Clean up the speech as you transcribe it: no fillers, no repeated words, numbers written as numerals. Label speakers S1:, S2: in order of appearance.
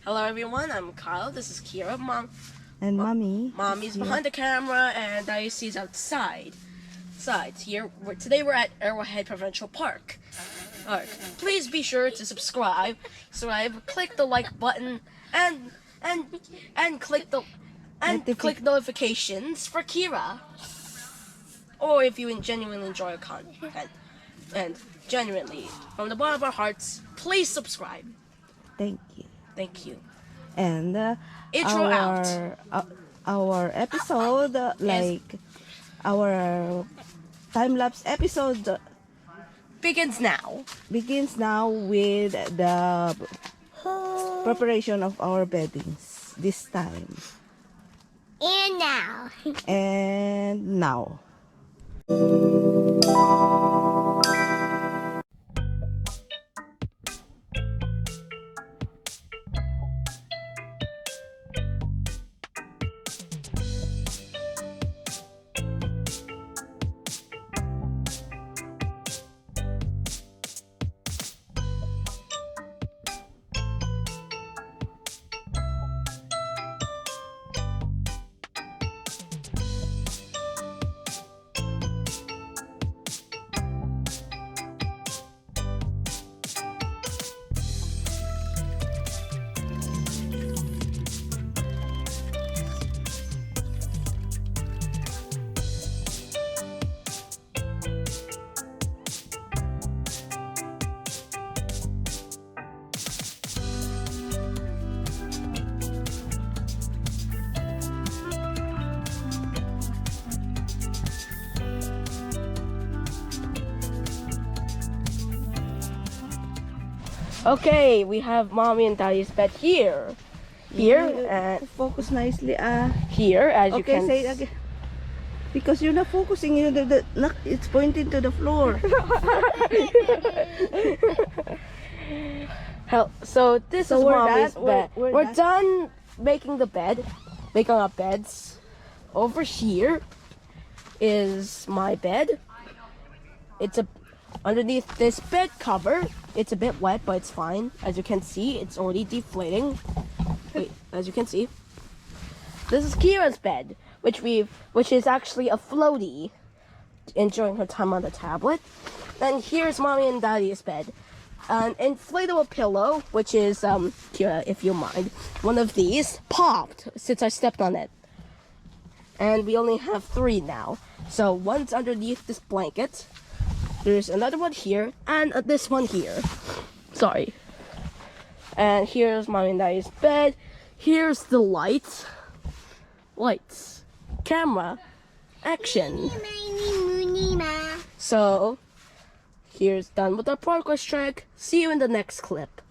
S1: Hello everyone, I'm Kyle. This is Kira.
S2: And Mommy.
S1: Mommy's behind the camera, and Daisy's outside. Today we're at Arrowhead Provincial Park. Alright, please be sure to subscribe. Click the like button, and click click notifications for Kira. Or if you genuinely enjoy our content, and genuinely, from the bottom of our hearts, please subscribe.
S2: Thank you.
S1: Thank you.
S2: And
S1: Intro
S2: our episode, our time-lapse episode
S1: begins now
S2: with the preparation of our beddings this time. And now.
S1: Okay, we have Mommy and Daddy's bed here. And
S2: Focus nicely.
S1: here, as you can
S2: Okay, say it again. Because you're not focusing, it's pointing to the floor.
S1: So this is
S2: we're
S1: Mommy's
S2: done?
S1: bed.
S2: We're
S1: done making our beds. Over here is my bed. Underneath this bed cover. It's a bit wet, but it's fine. As you can see, it's already deflating. Wait, as you can see, this is Kira's bed, which is actually a floaty, enjoying her time on the tablet. And here's Mommy and Daddy's bed, an inflatable pillow, which is Kira, if you mind, one of these popped since I stepped on it, and we only have 3 now. So one's underneath this blanket. There's another one here, and this one here. Sorry. And here's Mommy and Daddy's bed. Here's the lights. Camera. Action. So, here's done with our progress track. See you in the next clip.